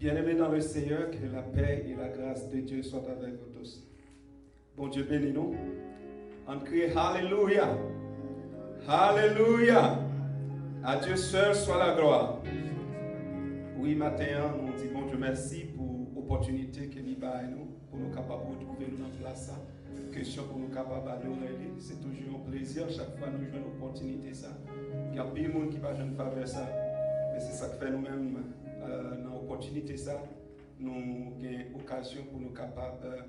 Bien-aimés dans le Seigneur, que la paix et la grâce de Dieu soient avec vous tous. Bon Dieu bénis nous. On crie Alléluia. Alléluia. À Dieu seul soit la gloire. Oui, matin, nous disons bon Dieu merci pour l'opportunité que nous avons pour nous capables de trouver nous en place. Question pour nous capables d'adorer. C'est toujours un plaisir chaque fois nous jouons une opportunité. Il y a plein de monde qui va jouer une faveur ça. Mais c'est ça que fait nous-mêmes dans l'opportunité ça. Nous avons occasion pour nous capables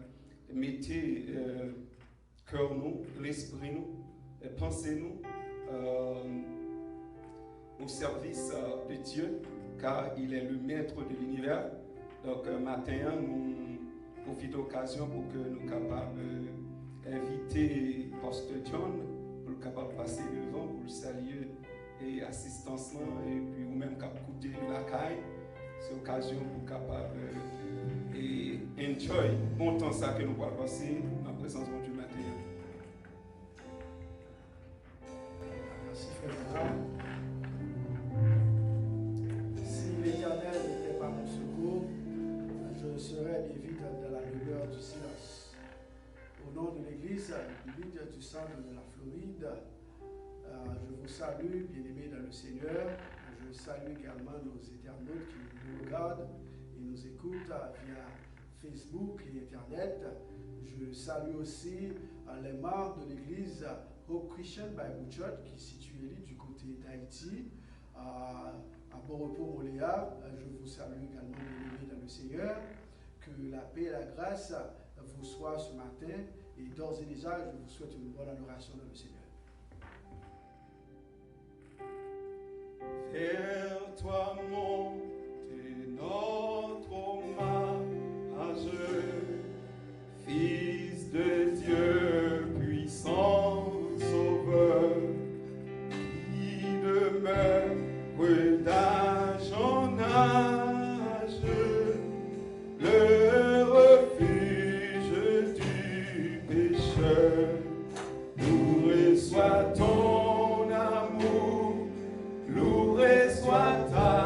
de mettre cœur nous, l'esprit nous, pensée nous au service de Dieu, car il est le maître de l'univers. Donc matin, nous profitons de l'occasion pour que nous capables d'inviter Pasteur John pour capable passer devant pour le saluer et assistance et puis ou même capable écouter la caille. C'est l'occasion pour capable et enjoy bon temps ça que nous allons passer en présence de Dieu matin. Merci frère. Si l'Éternel n'était pas mon secours, je serais limite dans la lueur du silence. Au nom de l'Église biblique du centre de la Floride, je vous salue, bien-aimés dans le Seigneur. Je salue également nos internautes qui nous regardent et nous écoutent via Facebook et Internet. Je salue aussi les membres de l'Église Hope Christian Bible Church qui est située du côté d'Haïti, à Bon Repos Moléa. Je vous salue également, bien-aimés dans le Seigneur. Que la paix et la grâce vous soient ce matin. Et d'ores et déjà, je vous souhaite une bonne adoration dans le Seigneur. Vers toi monte notre hommage, Fils de Dieu, puissant Sauveur, qui demeure d'âge en âge, le refuge du pécheur, loué soit ton amour. Loué soit ta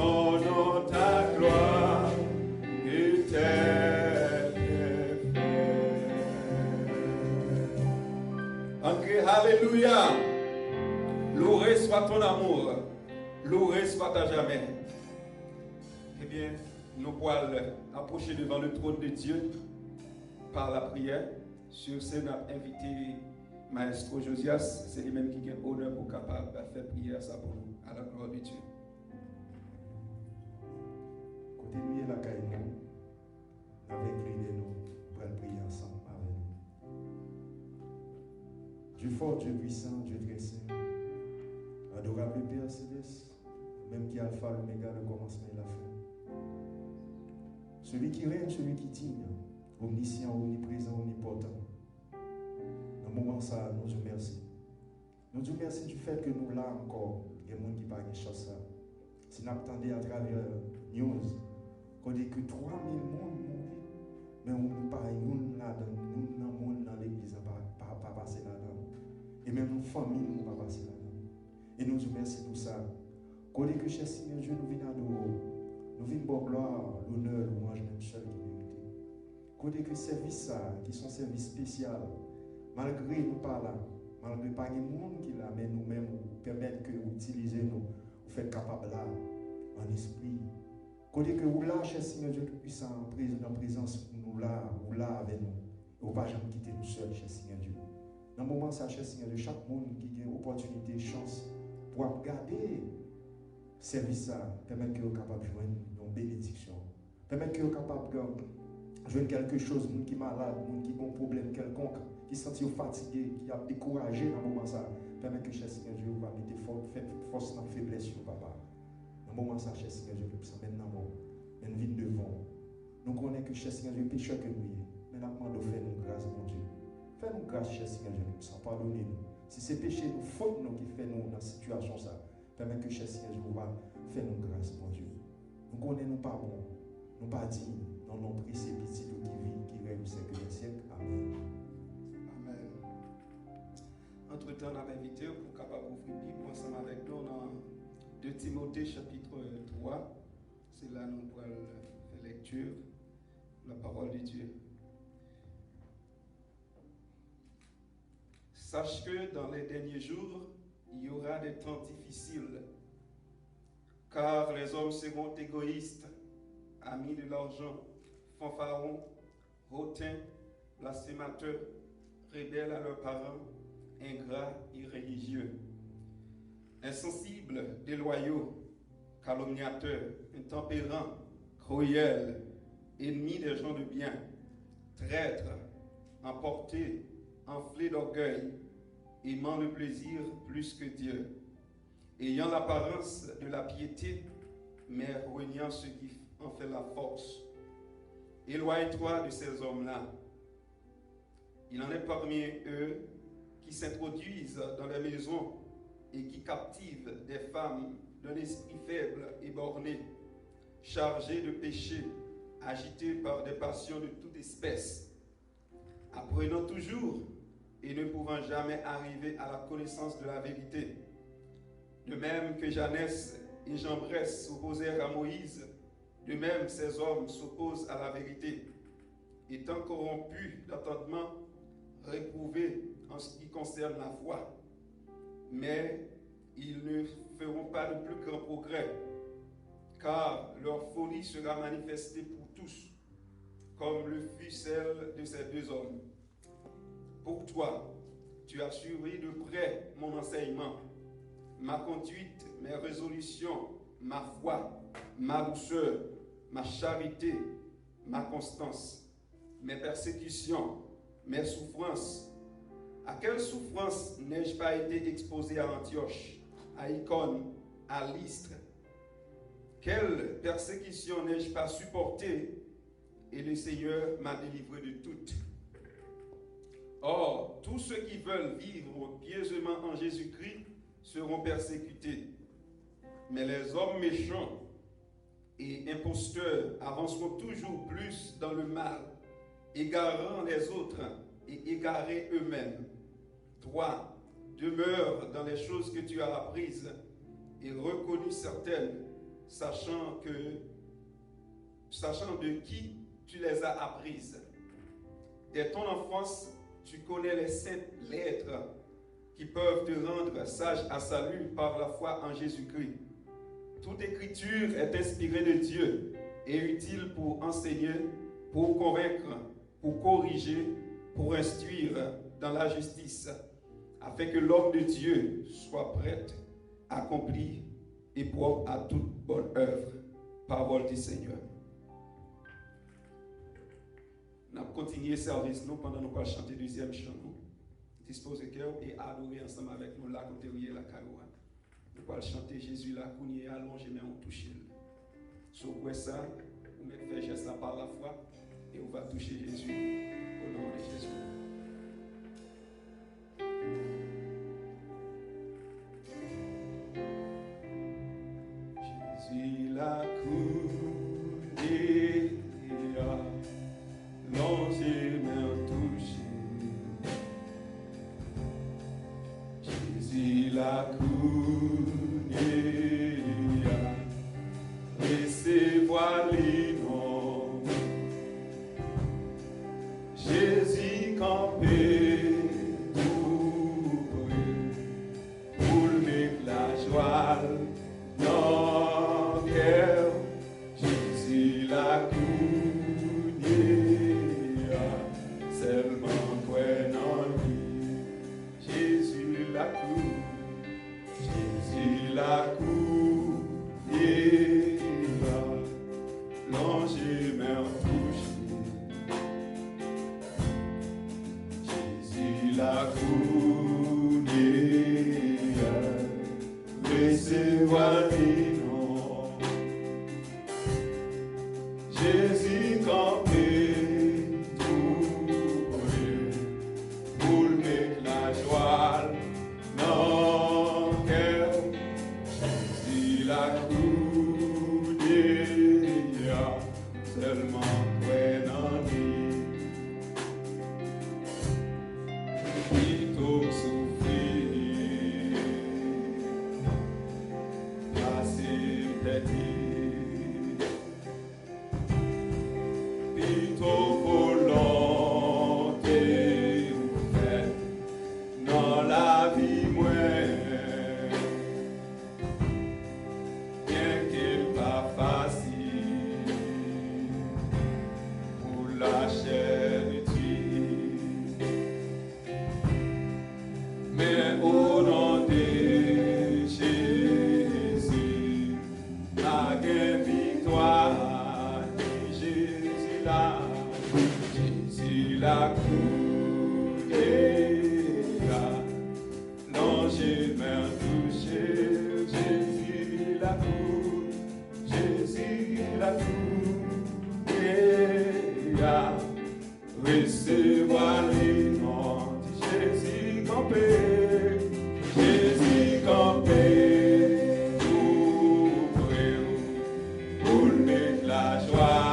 Rendons ta gloire éternelle. Ok, alléluia. Loué soit ton amour. Loué soit à jamais. Eh bien, nous pouvons approcher devant le trône de Dieu par la prière. Sur ce, nous avons invité Maestro Josias. C'est lui-même qui a l'honneur pour capable de faire prière ça pour nous, à la gloire de Dieu. Continuez la caille nous, avec l'idée nous, pour prier ensemble avec nous. Dieu fort, Dieu puissant, Dieu très saint, adorable Père Céleste, même qui est Alpha, l'Oméga, le commencement et la fin. Celui qui règne, celui qui digne, omniscient, omniprésent, omnipotent. Dans le moment ça, nous vous remercions. Nous vous remercions du fait que nous là encore, il y a des gens qui parlent de chose. Si nous attendons à travers news, qu'on dit que 3000 monde mourent, mais on ne pas une là dans l'église pas passer là-dedans. Et même nos familles ne pas passer là-dedans. Et nous vous remercions pour ça. Qu'on dit que chez Seigneur Dieu, nous venons adorer. Nous venons pour gloire, l'honneur, louange, même seul qui mérite. Qu'on dit que service ça, qui sont services spéciaux, malgré nous pas là, malgré pas les monde qui là, mais nous-mêmes permettre que vous utilisez nous, vous faites capable là, en esprit. Côté que vous là, cher Seigneur Dieu Tout-Puissant, en présence, nous là avec nous. Et vous ne pas jamais quitter nous seuls, cher Seigneur Dieu. Dans le moment, ça, cher Seigneur Dieu, chaque monde qui a une opportunité, chance, pour regarder service ça, permettre que vous soyez capable de jouer une bénédiction. Permettre que vous soyez capable de jouer quelque chose, monde qui est malade, monde qui a un problème quelconque, qui se sent fatigué, qui a découragé dans le moment ça. Permettre que, cher Seigneur Dieu, vous va mettre force dans la faiblesse, papa. Dans le moment ça, cher Seigneur Dieu, nous sommes maintenant, nous vivons devant. Nous connaissons que, cher Seigneur Dieu, pécheur que nous sommes. Mais nous demandons de faire nous grâce, mon Dieu. Fais-nous grâce, cher Seigneur Dieu, nous sommes pardonnés. Si c'est péché, nous faute nous qui fait nous dans cette situation ça. Permet que, cher Seigneur Dieu, va faire nous grâce, mon Dieu. Nous connaissons nous pas bons, nous pas dignes, dans nos précipices qui vit, qui règne au siècle des siècles. Amen. Amen. Entre-temps, on a invité pour capable ouvrir Bible ensemble avec nous dans 2 Timothée chapitre 3. C'est là nous pourrons faire lecture de la parole de Dieu. Sache que dans les derniers jours, il y aura des temps difficiles, car les hommes seront égoïstes, amis de l'argent, fanfarons, hautains, blasphémateurs, rebelles à leurs parents, ingrats, irréligieux, insensibles, déloyaux, calomniateurs, intempérants, cruels, ennemis des gens de bien, traîtres, emportés, enflés d'orgueil, aimant le plaisir plus que Dieu, ayant l'apparence de la piété, mais reniant ce qui en fait la force. Éloigne-toi de ces hommes-là. Il en est parmi eux qui s'introduisent dans les maisons et qui captivent des femmes d'un esprit faible et borné, chargées de péché, agitées par des passions de toute espèce, apprenant toujours et ne pouvant jamais arriver à la connaissance de la vérité. De même que Janès et Jambres s'opposèrent à Moïse, de même ces hommes s'opposent à la vérité, étant corrompus d'entendement, réprouvés en ce qui concerne la foi. Mais ils ne feront pas de plus grand progrès, car leur folie sera manifestée pour tous, comme le fut celle de ces deux hommes. Pour toi, tu as suivi de près mon enseignement, ma conduite, mes résolutions, ma foi, ma douceur, ma charité, ma constance, mes persécutions, mes souffrances. À quelle souffrance n'ai-je pas été exposé à Antioche, à Icône, à Lystre? Quelle persécution n'ai-je pas supportée? Et le Seigneur m'a délivré de toutes. Or, tous ceux qui veulent vivre pieusement en Jésus-Christ seront persécutés. Mais les hommes méchants et imposteurs avanceront toujours plus dans le mal, égarant les autres et égarés eux-mêmes. Toi, demeure dans les choses que tu as apprises et reconnues certaines, sachant de qui tu les as apprises. Dès ton enfance, tu connais les saintes lettres qui peuvent te rendre sage à salut par la foi en Jésus-Christ. Toute écriture est inspirée de Dieu et utile pour enseigner, pour convaincre, pour corriger, pour instruire dans la justice, afin que l'homme de Dieu soit prêt, accompli et propre à toute bonne œuvre. Parole du Seigneur. Nous allons continuer le service nous pendant que nous allons chanter le deuxième chant. Dispose le cœur et adorer ensemble avec nous là, côté où la caroua. Nous allons chanter Jésus là, qu'on y est allongé, mais on touche. Sur quoi ça, vous mettez faire geste là par la foi et on va toucher Jésus au nom de Jésus. Jésus la coulée, l'ange m'a touché. Jésus la coulée, recevoir les noms. Jésus campé, pour mettre la joie. Jésus la coulée, seulement toi non lui. Jésus la coulée, l'ange m'a touché. Jésus la coulée, recevoir les noms. Jésus campé pour mettre la joie dans le cœur. Jésus la coulée, seulement toi dans lui. Plutôt souffrir, passer peut-être. Plutôt volonté ou fait dans la vie moins, bien qu'il pas facile pour la chair de Dieu, mais au nom de Jésus, la victoire. Jésus la coulée, l'ange m'a touché. Jésus la coulée, recevoir les noms de Jésus campé. Jésus campé, pour mettre la joie.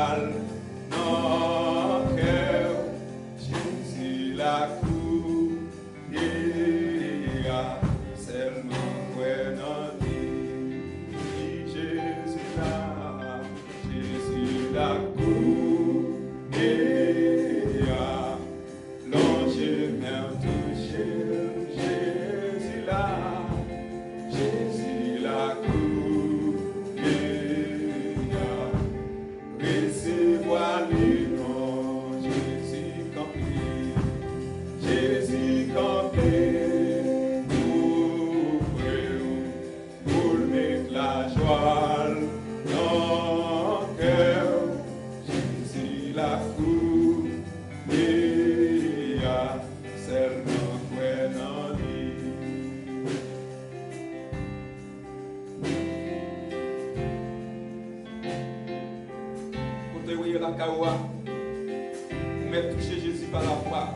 Vous m'êtes touché Jésus par la foi.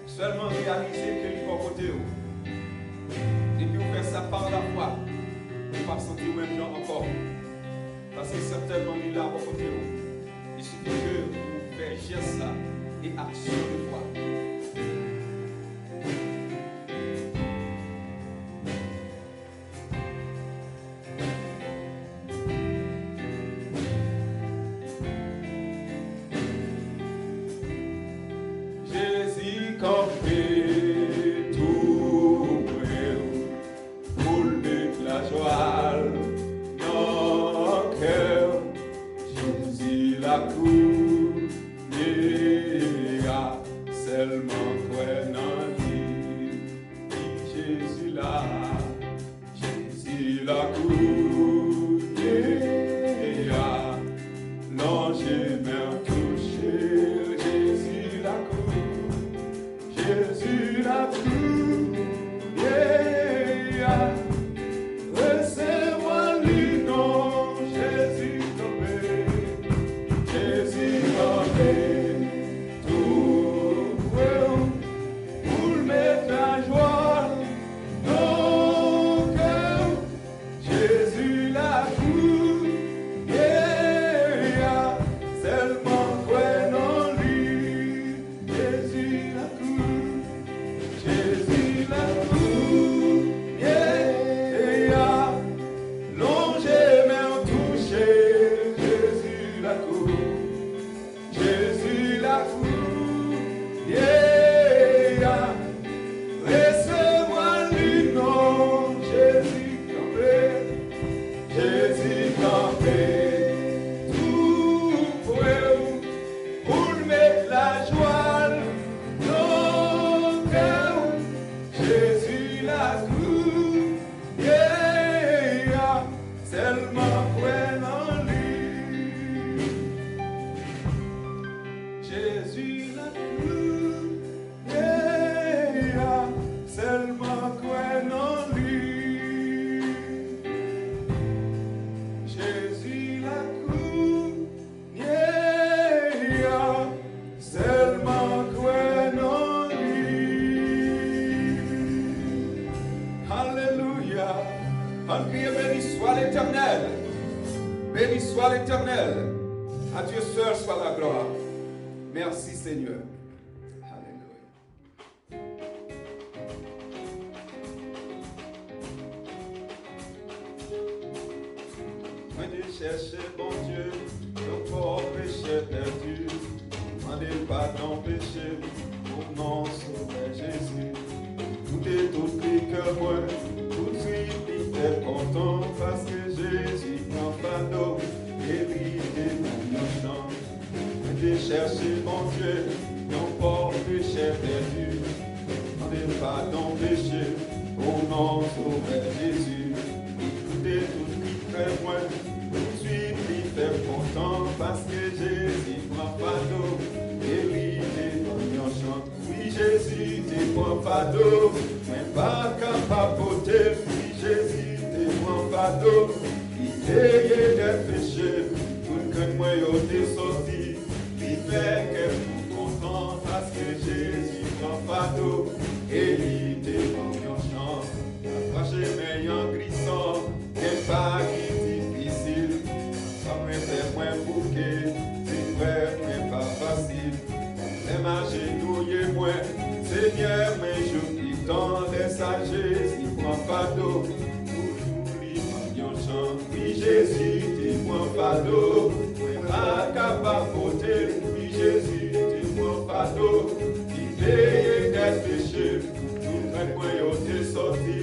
Seulement réaliser que il va côté. Et puis vous faites ça par la foi. Vous ne pas sentir même gens encore. Parce que certainement il est là pour côté. Il suffit que vous faites geste ça et action de foi. la cour, seulement quoi non dit, Jésus là, Jésus la cour, non j'ai même touché, Jésus la cour, Jésus la cour. Béni soit l'Éternel. À Dieu seul soit la gloire. Merci Seigneur. Alléluia. Moi de chercher bon Dieu, ton corps péché perdu. Demandez pardon péché, pour non sauver Jésus. Tout est tout plus que moi, tout de suite il est content parce que Jésus prend fardeau et lui démonne nos chants. Moi de chercher bon Dieu, ton corps péché perdu. Demandez pardon péché, pour non sauver Jésus. Tout est tout plus que moi. Tout de suite, il fait content parce que Jésus prend fardeau et lui démonne en chant. Oui, Jésus te prend fardeau, mais pas capable porter. Oui, Jésus te prend fardeau, il paye des péchés. Tout que moi, yo t'ai sorti, il fait que vous content parce que Jésus prend fardeau et lui démonne en chant. Approchez mes en glissant, et pas qui moins bouquet, c'est vrai, mais pas facile. Les m'agenouiller moins, Seigneur, mais je qui tends les sagesse, il prend fardeau, toujours lui en chant. Oui, Jésus, tu prends fardeau, mais pas capable porter. Oui, Jésus, tu prends fardeau, il paye des péchés, tout le moyen t'est sorti.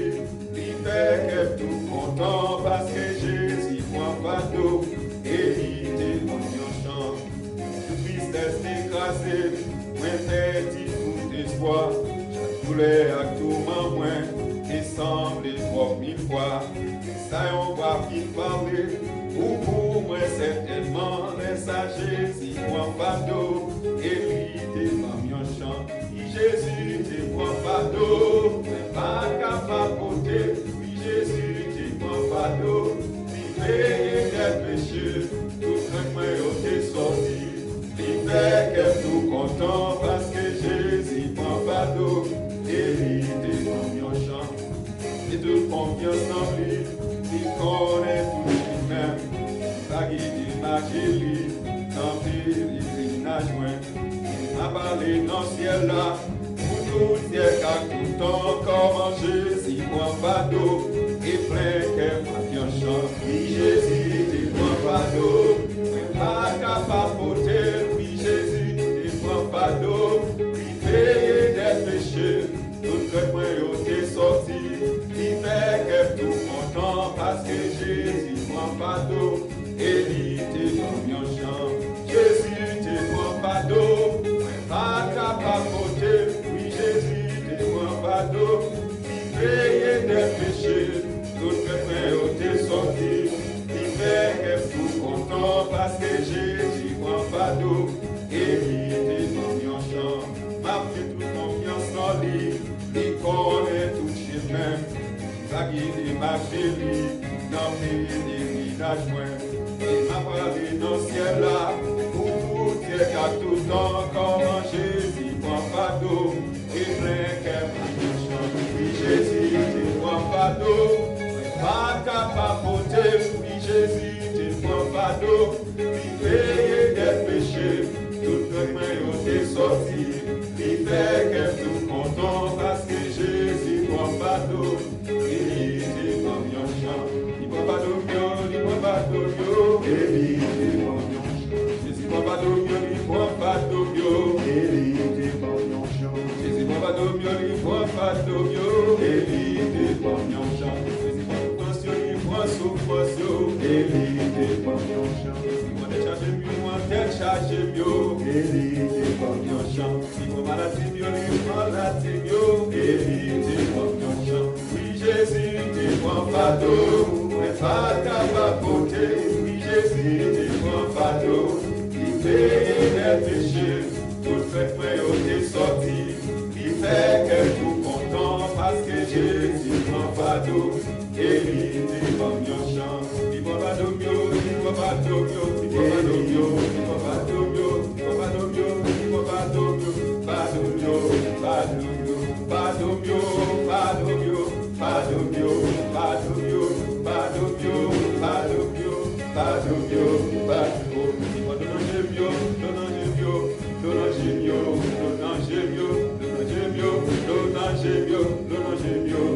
Il fait que tout content parce que Jésus prend fardeau. Et il démonne en chant, toute tristesse écrasée, moins petit tout espoir, chaque douleur à tout moins, et semble voir mille fois, ça on va vite parler, pour moi certainement, les sages, si moi fardeau, et lui démonne en chant, oui Jésus, t'es moi fardeau, mais pas capable porter, oui Jésus, t'es moi fardeau, payer des péchés, tout le moyen t'est sorti. Il fait que tout content parce que Jésus prend fardeau et il démonne en chant. Et toute confiance en lui, il connaît tout lui-même. Pas guider ma chérie, tant pis, il n'a joint. Il m'a parlé dans le ciel là, pour tout ciel car tout temps comment Jésus prend fardeau. Et plein que ma vie en chante, oui Jésus, t'es prends fardeau, mais pas capable porter, oui Jésus, t'es prends fardeau, oui payer des péchés, tout le moyen t'est sorti, il fait que tout content parce que Jésus prend fardeau, et il t'est mis en chant, parce que Jésus prend fardeau, évitez mon chant. M'a fait toute confiance en lui, il connaît tout chemin. La guide m'a chérie, dans mes villages moins. Il m'a parlé dans ce ciel là, pour vous dire qu'à tout temps, comment Jésus prend fardeau, et plein qu'elle m'a chant. Oui, Jésus, tu prends fardeau, pas capable de porter, oui, Jésus, tu prends fardeau, il paye des péchés, tout le monde est sorti, il fait qu'elle tout content parce que Jésus prend fardeau, il est dans mon champ, il prend fardeau, il prend fardeau, il est dans mon champ, Jésus prend fardeau, il prend fardeau, il est dans mon champ, Jésus prend fardeau, il prend fardeau, il est dans mon champ, Jésus prend tension, il prend souffrance, il est dans mon champ, il prend des charges mieux, moi tête charge mieux, il est dans mon champ, il prend maladie mieux, il prend maladie mieux, il est dans mon champ, oui Jésus, tu prends fardeau, mais pas capable de porter, oui Jésus, tu prends fardeau, il paye les péchés, tout fait frère est sorti, il fait que tout content parce que Jésus prend fardeau, et il est dans mon champ, il prend fardeau mieux, il prend fardeau mieux, il prend fardeau mieux, il prend fardeau mieux, il prend fardeau mieux, il prend fardeau mieux, fardeau mieux, fardeau mieux, fardeau mieux, fardeau mieux, fardeau mieux, fardeau mieux, fardeau mieux, fardeau mieux, fardeau mieux, fardeau mieux, il prend de l'ange mieux, de l'ange mieux, de l'ange mieux, de l'ange mieux, de l'ange mieux, de l'ange mieux, de l'ange mieux.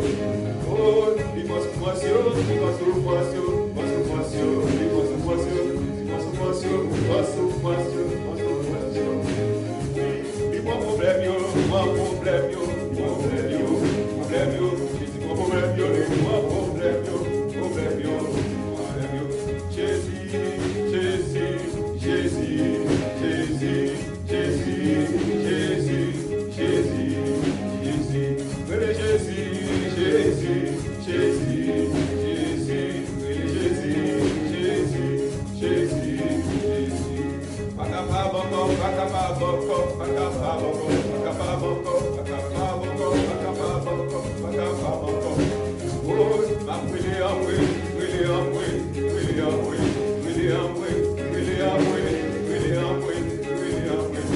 Oh, il pense poisson, il pense poisson, pense poisson, il pense poisson, il pense poisson, pense poisson, pense poisson. Il prend problème yo, moi problème yo, problème yo, problème yo. Jésus prend problème yo, moi problème yo, problème yo, problème yo. Jésus, Jésus, Jésus, Jésus, Jésus, Jésus, Jésus, Jésus, Jésus, Jésus, Jésus, Jésus, Jésus, Jésus, Jésus, Jésus. Pas capable encore, pas capable encore, pas capable encore, pas capable encore, pas capable encore, pas capable encore, pas capable encore. Oh, ma brûlé en bruit, brûlé en bruit, brûlé en bruit, brûlé en bruit, brûlé en bruit, brûlé en bruit, brûlé en bruit.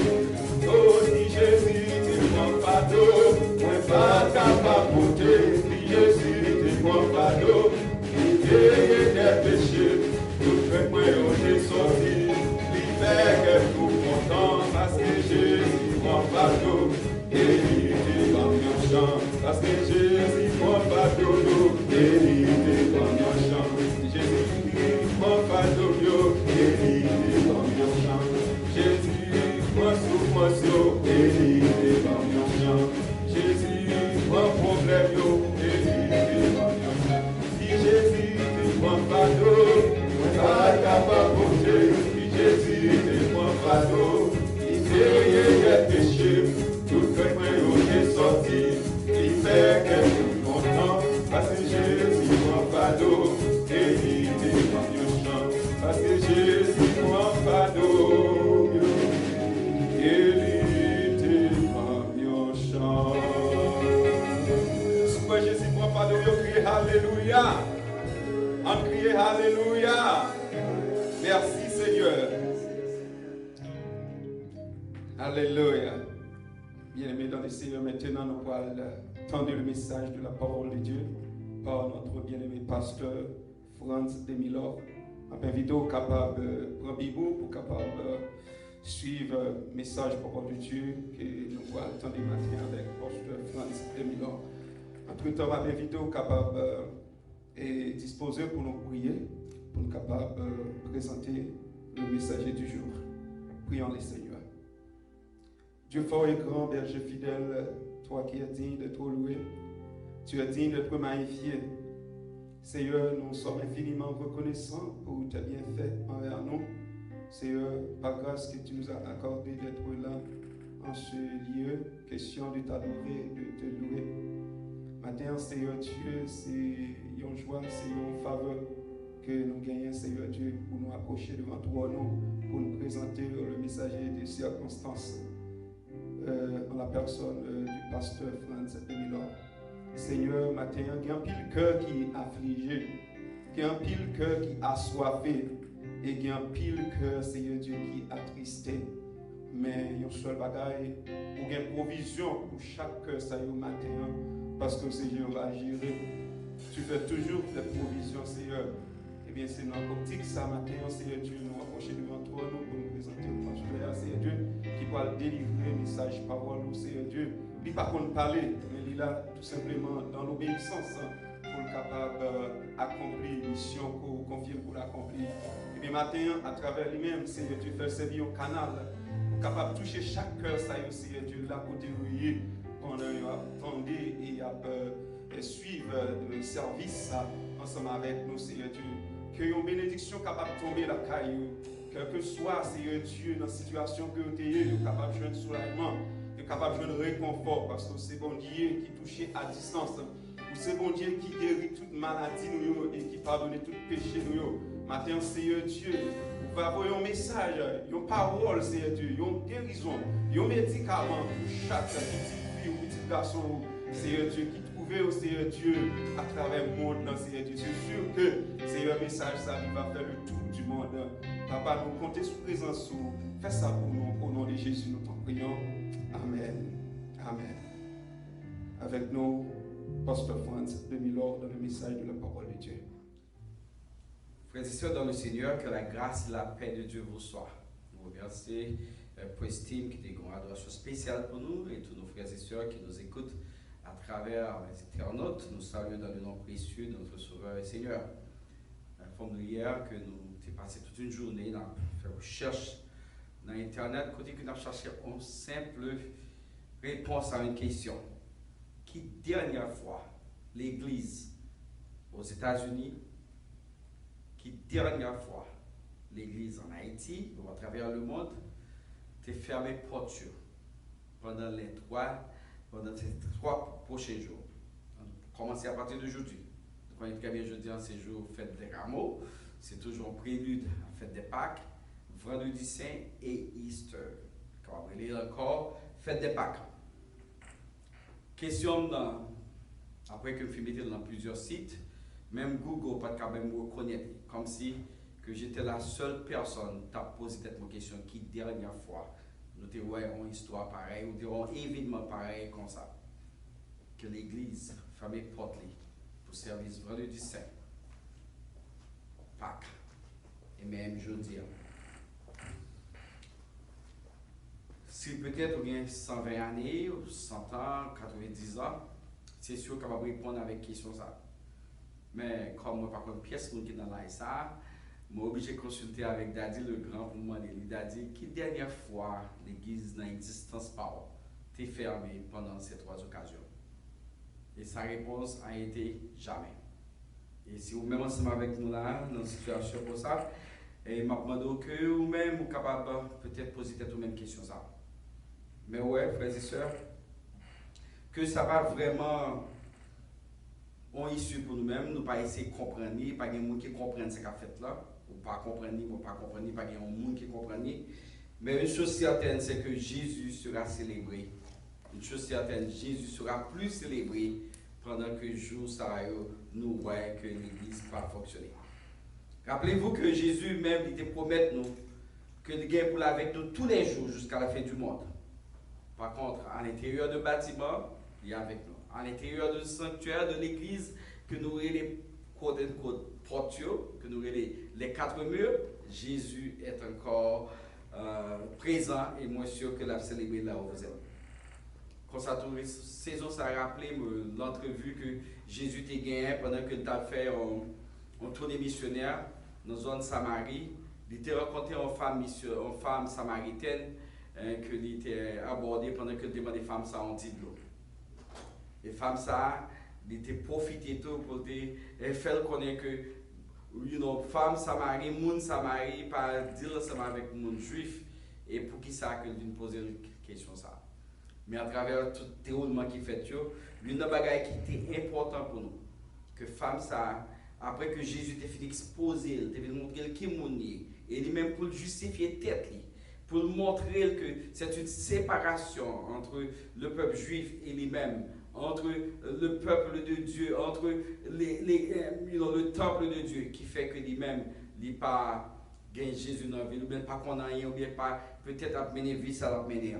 Oh, si Jésus te prend fardeau, moi pas capable de porter, si Jésus te prend fardeau, il paye des péchés, tout fait moi on est sorti, il fait que tout content parce que Jésus prend fardeau, et il est dans mon champ, parce que Jésus prend fardeau, et il est dans mon champ, Jésus prend fardeau, et il est dans mon champ, Jésus prend souffrance, et il est dans mon champ, Jésus prend problème, et il est dans mon champ, si Jésus prend fardeau, pas capable de porter, si Jésus prend fardeau, il paye les péchés, tout fait moi on est sorti, il fait que tout content, parce que Jésus prend fardeau, et il est dans mon champ, parce que Jésus prend fardeau, il est dans mon champ. Si moi Jésus prend fardeau, on crie Alléluia, on crie Alléluia. Merci Seigneur. Alléluia. Bien-aimés dans le Seigneur, maintenant nous allons tendre le message de la parole de Dieu par notre bien-aimé pasteur Franz Demilor. Je invite au capable de prendre Bible pour capable suivre le message de la parole de Dieu que nous allons tendre matin avec pasteur Franz Demilor. Entre-temps, je invite au capable et disposer pour nous prier, pour nous capables de présenter le messager du jour. Prions les Seigneur. Dieu fort et grand, berger fidèle, toi qui es digne d'être loué, tu es digne d'être magnifié. Seigneur, nous sommes infiniment reconnaissants pour tes bienfaits envers nous. Seigneur, par grâce que tu nous as accordé d'être là en ce lieu, question de t'adorer, de te louer. Matin, Seigneur Dieu, c'est une joie, c'est une faveur que nous gagnons, Seigneur Dieu, pour nous approcher devant toi, pour nous présenter le messager des circonstances en la personne du pasteur Franz Emilor. Seigneur, matin, il y a un pile cœur qui est affligé, il y a un pile cœur qui est assoiffé, et il y a un pile cœur, Seigneur Dieu, qui est attristé. Mais il y a un seul bagaille, pour une provision pour chaque cœur, ça y est, matin, parce que Seigneur va gérer. Tu fais toujours des provisions, Seigneur. Eh bien, c'est dans l'optique, ça, matin, Seigneur Dieu, nous approcher devant toi, nous, pour nous présenter au pasteur, Seigneur Dieu, qui va délivrer le message, parole, Seigneur Dieu. Il ne pas qu'on parler, mais il est là tout simplement dans l'obéissance pour être capable d'accomplir la mission qu'on confie pour l'accomplir. Et bien, matin, à travers lui-même, Seigneur Dieu, faire servir au canal, pour capable de toucher chaque cœur, ça y est, Seigneur Dieu, là, côté où il est, pendant attendez et suivre le service ensemble avec nous, Seigneur Dieu. Que une bénédiction capable de tomber la caillou, quel que soit, Seigneur Dieu, dans la situation que vous êtes, capable de jouer un soulagement, capable de jouer un réconfort, parce que c'est bon Dieu qui touche à distance, ou c'est bon Dieu qui guérit toute maladie nous et qui pardonne tout péché nous. Matin, Seigneur Dieu, vous va envoyer un message, une parole, Seigneur Dieu, une guérison, un médicament pour chaque petite fille ou petit garçon, Seigneur Dieu, qui trouve, Seigneur Dieu, à travers le monde, Seigneur Dieu. C'est sûr que Seigneur, message, ça va faire le tour du monde. Papa, nous comptons sur présence, fais ça pour nous, au nom de Jésus, nous t'en prions. Amen. Amen. Avec nous, Pasteur Franz Emilor dans le message de la parole de Dieu. Frères et sœurs dans le Seigneur, que la grâce et la paix de Dieu vous soient. Nous remercions pour Estime qui est une adoration spéciale pour nous et tous nos frères et sœurs qui nous écoutent à travers les internautes. Nous saluons dans le nom précieux de notre Sauveur et Seigneur. Informe-nous hier que nous avons passé toute une journée dans faire recherche dans Internet, côté que nous avons cherché une simple réponse à une question. Qui dernière fois l'Église aux États-Unis, qui dernière fois l'Église en Haïti ou à travers le monde, t'est fermé porte pendant ces 3 prochains jours. On commence à partir d'aujourd'hui. Quand il y a jeudi, c'est jour fête des rameaux, c'est toujours un prélude à fête des Pâques, vendredi saint et Easter. Quand on lit encore, fête des Pâques. Question après que je filmé dans plusieurs sites, même Google pas quand même reconnaître, comme si que j'étais la seule personne qui a posé cette question qui dernière fois nous avons une histoire pareille ou un événement pareil comme ça. Que l'Église fermée porte pour service vendredi saint, Pâques et même jeudi. Si peut-être il y a 120 années, ou 100 ans, 90 ans, c'est sûr qu'on va répondre avec question ça. Mais comme moi, par contre, pièce qui est dans l'ASA, je suis obligé de consulter avec Daddy le Grand pour demander. Daddy, qui dernière fois l'église dans l'existence par t'es fermée pendant ces 3 occasions? Et sa réponse a été jamais. Et si vous-même ensemble avec nous là, dans une situation comme ça, et je me demande que vous-même, vous êtes capable peut-être poser cette même question ça. Mais ouais, frères et sœurs, que ça va vraiment en issue pour nous-mêmes, nous pas essayer de comprendre, pas de gens qui comprennent ce qu'a fait là, ou pas comprendre, ou pas comprendre, pas de gens qui comprennent. Mais une chose certaine, c'est que Jésus sera célébré. Une chose certaine, Jésus sera plus célébré pendant que jour ça nous voyons que l'église n'a pas fonctionné. Rappelez-vous que Jésus même il te promet nous que il est pour avec nous tous les jours jusqu'à la fin du monde. Par contre, à l'intérieur du bâtiment, il est avec nous. À l'intérieur du sanctuaire de l'église, que nous avons les portiaux, que nous avons les 4 murs, Jésus est encore présent et moi sûr que la célébrer là où vous êtes. Quand ça tourne, saison, ça a rappelé l'entrevue que Jésus t'a gagné pendant que tu as fait un tournée missionnaire dans la zone Samarie. Il t'a rencontré une femme samaritaine que il était abordée pendant que demandait des femmes ça en de l'eau. Et femmes ça, il était profité tout pour faire connaître que femme Samarie, monde Samarie, pas dire ensemble avec le monde juif et pour qui ça que lui poser une question ça. Mais à travers tout déroulement qui fait l'une des bagailles qui était important pour nous, que femme ça après que Jésus était fini exposer, il était montrer qui est, et lui-même pour le justifier tête, pour montrer que c'est une séparation entre le peuple juif et lui-même, entre le peuple de Dieu, entre le temple de Dieu, qui fait que lui-même, il n'a pas gagné Jésus dans la vie, ou bien pas qu'on a rien, ou bien pas peut-être à mener vie, ça l'a mené.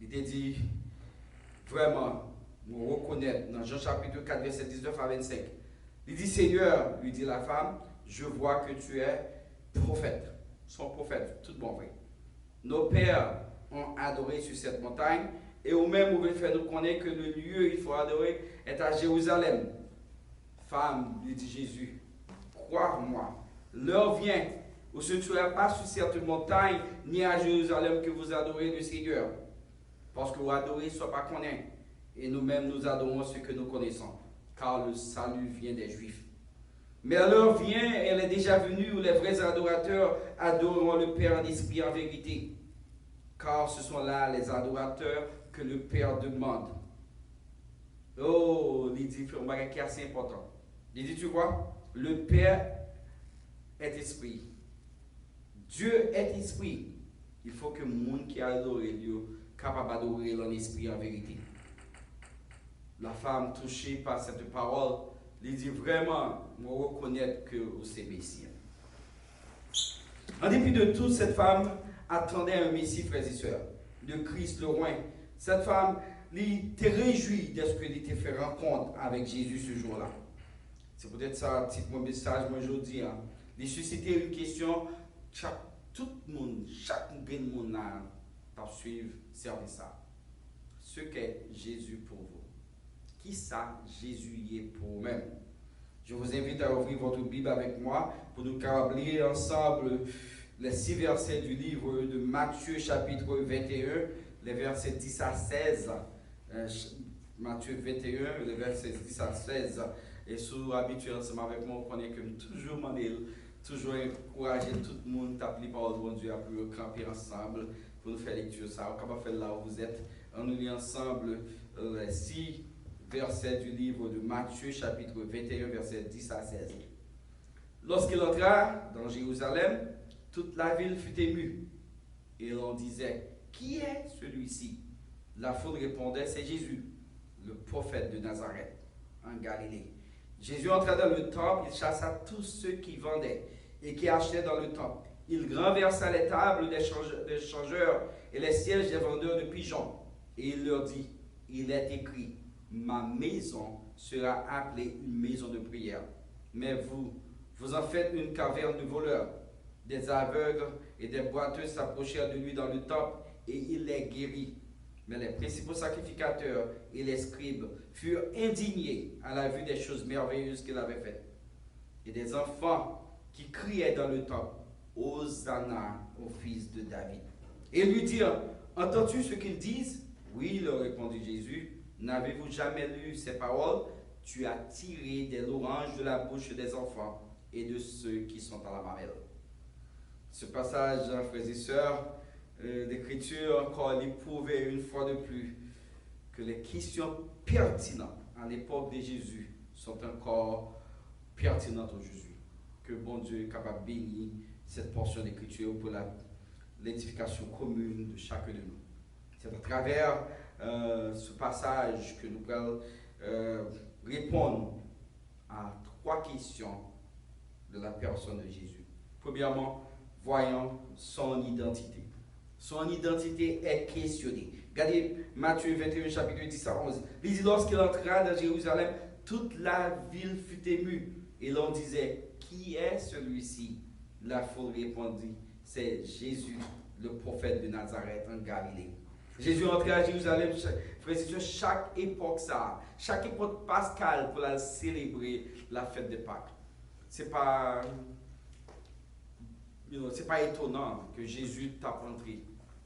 Il t'a dit, vraiment, nous reconnaître, dans Jean chapitre 4, verset 19 à 25, il dit, Seigneur, lui dit la femme, je vois que tu es prophète. Son prophète, tout bon vrai. Nos pères ont adoré sur cette montagne, et au même vous faire nous connaître que le lieu il faut adorer est à Jérusalem. Femme, lui dit Jésus, crois-moi, l'heure vient où ce ne sera pas sur cette montagne ni à Jérusalem que vous adorez le Seigneur. Parce que vous adorez ce pas qu'on est, et nous-mêmes nous adorons ce que nous connaissons, car le salut vient des Juifs. Mais l'heure vient, elle est déjà venue, où les vrais adorateurs adoreront le Père en esprit en vérité. Car ce sont là les adorateurs que le Père demande. Oh, il dit un bagage qui est assez important. Il dit, tu vois, le Père est esprit. Dieu est esprit. Il faut que le monde qui adore Dieu capable d'adorer en esprit en vérité. La femme touchée par cette parole, il dit vraiment, on reconnaître que c'est Messie. En dépit de tout, cette femme attendait un Messie, frères et sœurs, le Christ, le roi. Cette femme, était réjouie de ce qu'elle était fait rencontre avec Jésus ce jour-là. C'est peut-être ça, petit message, moi, aujourd'hui. Hein. Il suscitait une question, tout le monde, chaque monde a suivre, servir ça. Ce qu'est Jésus pour vous. Qui ça, Jésus y est pour vous-même? Je vous invite à ouvrir votre Bible avec moi pour nous lire ensemble les 6 versets du livre de Matthieu, chapitre 21, les versets 10 à 16. Matthieu 21, les versets 10 à 16. Et sous habitué ensemble avec moi, on connaît que toujours toujours encourager tout le monde à appeler par le bon Dieu, à plus camper ensemble pour nous faire lecture. Ça, on va faire là où vous êtes. On nous lit ensemble les 6 versets du livre de Matthieu, chapitre 21, versets 10 à 16. Lorsqu'il entra dans Jérusalem, toute la ville fut émue. Et l'on disait, qui est celui-ci? La foule répondait, c'est Jésus, le prophète de Nazareth, en Galilée. Jésus entra dans le temple, il chassa tous ceux qui vendaient et qui achetaient dans le temple. Il renversa les tables des changeurs et les sièges des vendeurs de pigeons. Et il leur dit, il est écrit, ma maison sera appelée une maison de prière. Mais vous en faites une caverne de voleurs. Des aveugles et des boiteux s'approchèrent de lui dans le temple et il les guérit. Mais les principaux sacrificateurs et les scribes furent indignés à la vue des choses merveilleuses qu'il avait faites. Et des enfants qui criaient dans le temple, Hosanna au fils de David. Et lui dirent, entends-tu ce qu'ils disent? Oui, leur répondit Jésus. N'avez-vous jamais lu ces paroles? Tu as tiré des louanges de la bouche des enfants et de ceux qui sont à la mamelle. Ce passage, frères et sœurs, d'Écriture, encore il prouvait une fois de plus que les questions pertinentes à l'époque de Jésus sont encore pertinentes aujourd'hui. Que bon Dieu est capable de bénir cette portion d'Écriture pour l'édification commune de chacun de nous. C'est à travers ce passage que nous pourrons répondre à 3 questions de la personne de Jésus. Premièrement, voyons son identité. Son identité est questionnée. Regardez Matthieu 21, chapitre 10 à 11. Il dit, lorsqu'il entra dans Jérusalem, toute la ville fut émue. Et l'on disait, qui est celui-ci? La foule répondit, c'est Jésus, le prophète de Nazareth en Galilée. Jésus entrait à Jérusalem, chaque époque chaque époque pascale pour la célébrer la fête de Pâques. C'est pas étonnant que Jésus tape entré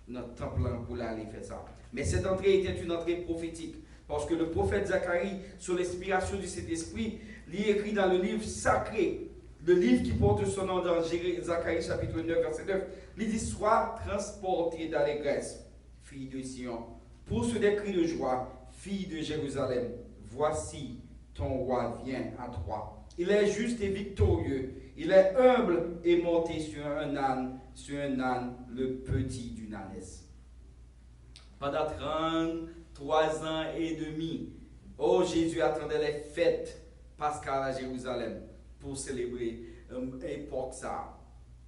dans le temple pour aller faire ça. Mais cette entrée était une entrée prophétique. Parce que le prophète Zacharie, sous l'inspiration du Saint-Esprit, lui écrit dans le livre sacré, le livre qui porte son nom dans Zacharie chapitre 9, verset 9, il dit, sois transporté d'allégresse, fille de Sion, pousse des cris de joie, fille de Jérusalem. Voici ton roi vient à toi. Il est juste et victorieux. Il est humble et monté sur un âne, le petit d'une ânesse. Pendant 33 ans et demi, oh, Jésus attendait les fêtes pascales à Jérusalem pour célébrer époque ça.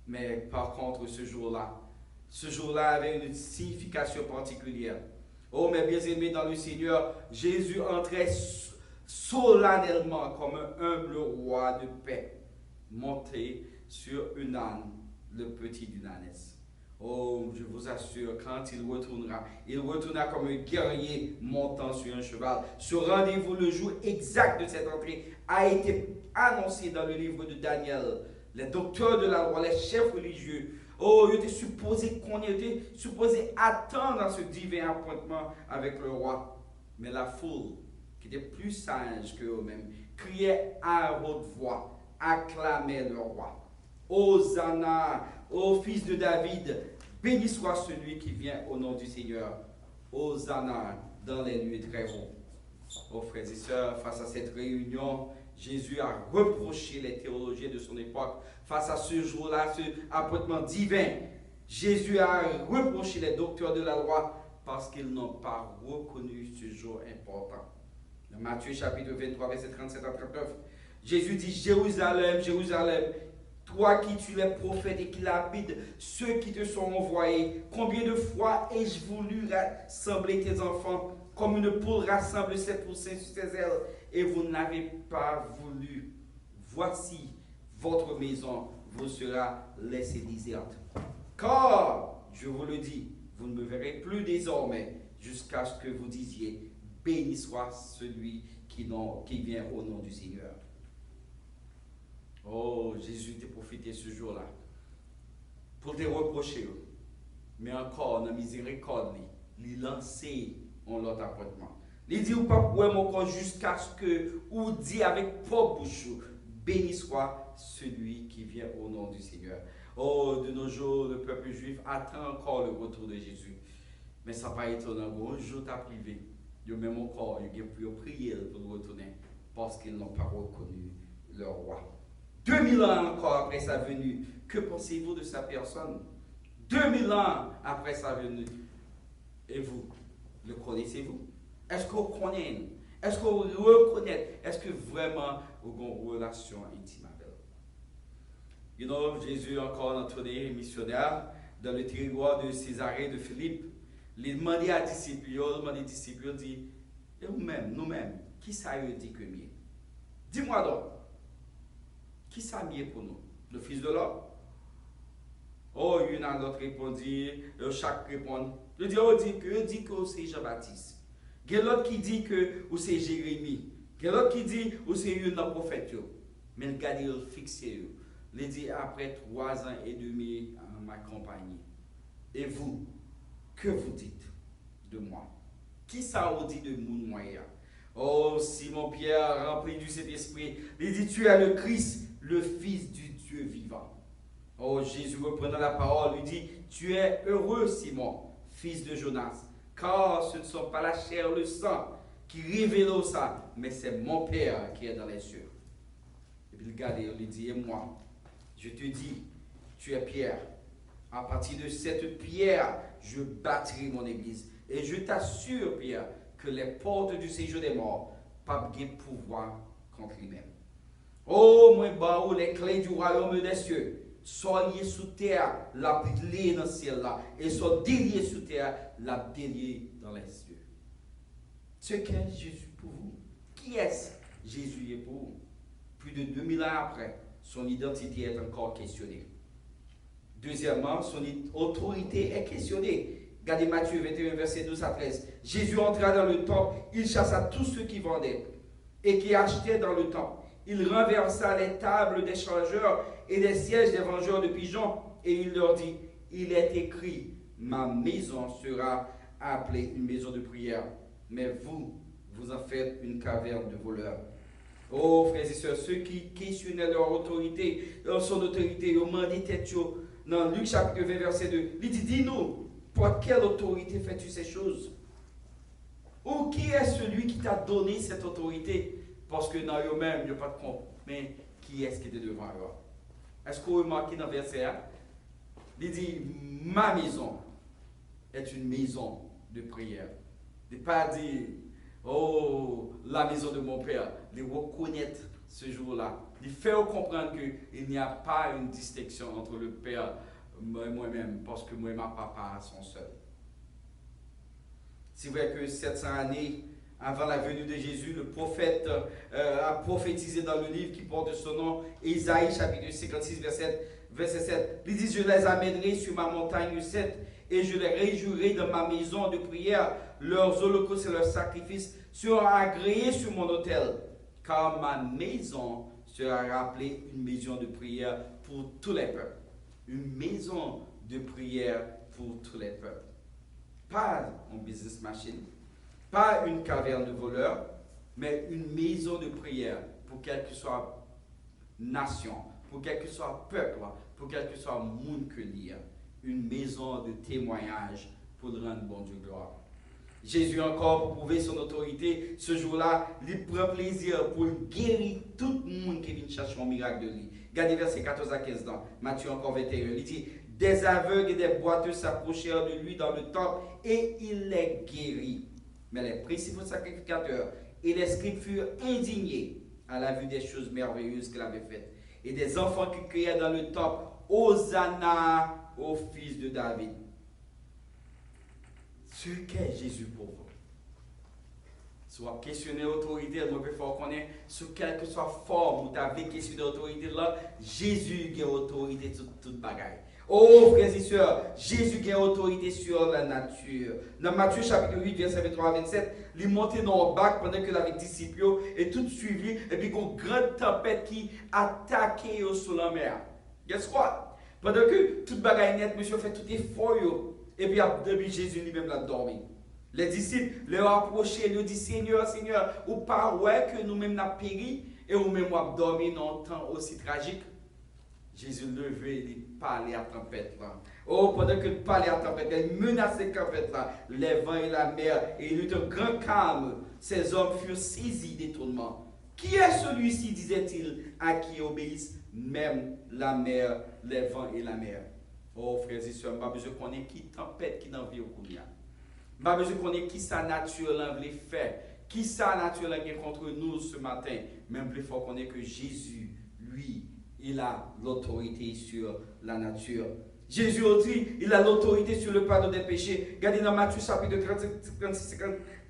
Mais par contre, ce jour-là avait une signification particulière. Oh, mes bien-aimés dans le Seigneur, Jésus entrait solennellement comme un humble roi de paix, monté sur un âne, le petit d'une ânesse. Oh, je vous assure, quand il retournera comme un guerrier montant sur un cheval. Ce rendez-vous, le jour exact de cette entrée, a été annoncé dans le livre de Daniel. Les docteurs de la loi, les chefs religieux, oh, ils étaient supposés attendre ce divin appointement avec le roi. Mais la foule, qui était plus sage qu'eux-mêmes, criait à haute voix, acclamait le roi. Hosanna, ô fils de David, béni soit celui qui vient au nom du Seigneur. Hosanna dans les lieux très hauts. Oh frères et sœurs, face à cette réunion, Jésus a reproché les théologiens de son époque. Face à ce jour-là, ce appointement divin, Jésus a reproché les docteurs de la loi parce qu'ils n'ont pas reconnu ce jour important. Dans Matthieu chapitre 23, verset 37 à 39, Jésus dit: Jérusalem, Jérusalem, toi qui tues les prophètes et qui lapides ceux qui te sont envoyés, combien de fois ai-je voulu rassembler tes enfants comme une poule rassemble ses poussins sur ses ailes, et vous n'avez pas voulu. Voici, votre maison vous sera laissée déserte. Car, je vous le dis, vous ne me verrez plus désormais jusqu'à ce que vous disiez: béni soit celui qui vient au nom du Seigneur. Oh, Jésus t'a profité ce jour-là pour te reprocher, mais encore, dans la miséricorde, il lancé en l'autre appointement. Il dit: ou pas pour mon corps jusqu'à ce que, ou dit avec propre bouche, béni soit celui qui vient au nom du Seigneur. Oh, de nos jours, le peuple juif attend encore le retour de Jésus. Mais ça n'a pas étonnant. Un jour, tu as privé. Yo même encore, ils ont prié pour retourner parce qu'ils n'ont pas reconnu leur roi. 2000 ans encore après sa venue, que pensez-vous de sa personne? 2000 ans après sa venue. Et vous, le connaissez-vous? Est-ce que vous connaissez? Est-ce que vous reconnaissez? Est-ce que vraiment vous avez une relation intime avec elle? You know, Jésus encore entraîné missionnaire dans le territoire de Césarée de Philippe. Il demandait à disciples, il dit: et nous-mêmes, qui ça veut dire que mieux? Dis-moi donc, qui ça mieux pour nous? Le Fils de l'homme? Oh, il y en a d'autres répondit, chaque répond. Il dit que c'est Jean-Baptiste. Il y a l'autre qui dit que c'est Jérémie. Il y a l'autre qui dit que c'est un prophète. Mais regardez, il fixé. Il dit: après 3 ans et demi en ma compagnie. Et vous, que vous dites de moi? Qui ça vous dit de mon moyen? Oh, Simon-Pierre, rempli du Saint-Esprit, il dit: tu es le Christ, le Fils du Dieu vivant. Oh, Jésus, reprenant la parole, lui dit: tu es heureux, Simon, fils de Jonas, car ce ne sont pas la chair, le sang qui révèlent ça, mais c'est mon Père qui est dans les cieux. Et puis regardez, il lui dit: et moi, je te dis, tu es Pierre. À partir de cette pierre, je bâtirai mon église. Et je t'assure, Pierre, que les portes du séjour des morts pas de pouvoir contre lui-même. Oh, moi, bah, les clés du royaume des cieux, soit liées sous terre, la liée dans le ciel là, et soit déliées sous terre, la déliée dans les cieux. Ce qu'est Jésus pour vous? Qui est-ce Jésus est pour vous? Plus de 2000 ans après, son identité est encore questionnée. Deuxièmement, son autorité est questionnée. Regardez Matthieu 21, verset 12 à 13. Jésus entra dans le temple, il chassa tous ceux qui vendaient et qui achetaient dans le temple. Il renversa les tables des changeurs et les sièges des vengeurs de pigeons, et il leur dit: il est écrit, ma maison sera appelée une maison de prière, mais vous en faites une caverne de voleurs. Oh, frères et sœurs, ceux qui questionnaient leur autorité, son autorité, ils ont demandé tête. Dans Luc chapitre 20, verset 2, il dit: dis-nous, par quelle autorité fais-tu ces choses? Ou qui est celui qui t'a donné cette autorité? Parce que dans eux-mêmes, il n'y a pas de mais qui est-ce qui était devant eux? Est-ce que vous remarquez dans le verset 1? Il dit, ma maison est une maison de prière. Il n'a pas dit, oh, la maison de mon père. Il reconnaître ce jour-là. Il fait comprendre qu'il n'y a pas une distinction entre le père et moi-même, parce que moi et ma papa sont seuls. C'est vrai que 700 années avant la venue de Jésus, le prophète a prophétisé dans le livre qui porte son nom, Isaïe chapitre 56, verset 7. Il dit, je les amènerai sur ma montagne sainte et je les réjouirai dans ma maison de prière. Leurs holocaustes et leurs sacrifices seront agréés sur mon autel, car ma maison sera rappelée une maison de prière pour tous les peuples. Une maison de prière pour tous les peuples. Pas un business machine, pas une caverne de voleurs, mais une maison de prière pour quelle que soit nation, pour quel que soit peuple, pour quel que soit monde que lire. Une maison de témoignage pour le rendre bon Dieu gloire. Jésus encore, pour prouver son autorité, ce jour-là, il prend plaisir pour guérir tout le monde qui vient chercher un miracle de lui. Regardez verset 14 à 15 dans Matthieu encore 21. Il dit, des aveugles et des boiteux s'approchèrent de lui dans le temple et il les guérit. Mais les principaux sacrificateurs et les scribes furent indignés à la vue des choses merveilleuses qu'il avait faites. Et des enfants qui criaient dans le temple, Hosanna au fils de David. Ce qu'est Jésus pour vous. Soit questionner l'autorité, je peux faire connaître, sous quelle que soit forme où tu avais questionné l'autorité là, Jésus a autorité sur toute bagaille. Oh frères et sœurs, Jésus a autorité sur la nature. Dans Matthieu chapitre 8, verset 23 à 27, il est monté dans le bac pendant qu'il avait disciples et tout suivi, et puis une grande tempête qui attaquait sur la mer. Guess what? Pendant que toute bagaille nette, monsieur fait tout effort, et puis Jésus lui-même l'a dormi. Les disciples leur approchaient, leur dit Seigneur, Seigneur, ou pas ouais que nous-mêmes n'a péri et nous-mêmes avons dormi dans un temps aussi tragique. Jésus levé, il parlait à la tempête là. Oh, pendant qu'il parlait à la tempête, il menaçait la tempête là, les vents et la mer, et il eut un grand calme. Ces hommes furent saisis d'étonnement. Qui est celui-ci, disait-il, à qui obéissent même la mer, les vents et la mer? Oh, frères et sœurs, je n'ai pas besoin qu'on ait qui tempête qui dans la vie au Kounia. Je n'ai pas besoin qu'on ait qui sa nature l'a fait, qui sa nature l'a contre nous ce matin. Même plus fort qu'on ait que Jésus, lui, il a l'autorité sur la nature. Jésus aussi, il a l'autorité sur le pardon des péchés. Regardez dans Matthieu chapitre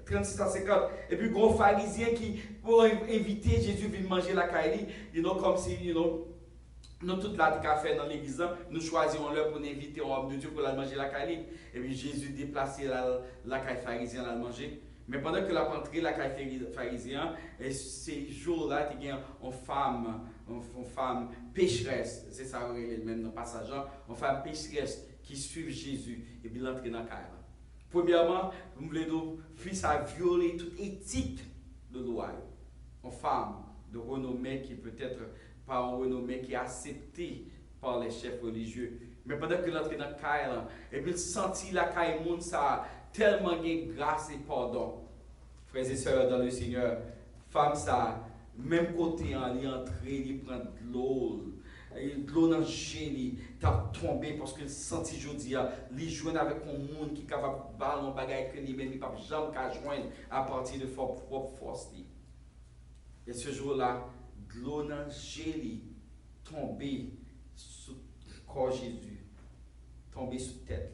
36 à 50. Et puis, gros pharisien qui, pour inviter Jésus à manger la caille, comme si, nous, toute la café dans l'église, nous choisissons l'heure pour inviter un homme de Dieu pour la manger la caille. Et puis, Jésus déplaçait la caille pharisien à la manger. Mais pendant que la rentrée, la caille pharisien, et ces jours-là, il y a une femme pécheresse, c'est ça, même dans le passage, une femme pécheresse qui suit Jésus et puis l'entrée dans la caille. Premièrement, nous voulons fils à violer toute éthique de loi. Une femme de renommée qui peut-être pas une renommée qui est acceptée par les chefs religieux. Mais pendant que l'entrée dans la caille, et puis il sentit la caille monde ça tellement de grâce et pardon. Frères et sœurs dans le Seigneur, femme ça, même côté en est entré, il prend de l'eau dans le génie, t'as tombé parce qu'il sentit aujourd'hui, il joue avec un monde qui est capable de ballon bagaille que lui-même, il ne peut jamais joindre à partir de sa propre force. Et ce jour-là, de l'eau dans le génie, tombé sur le corps Jésus, tombé sur la tête,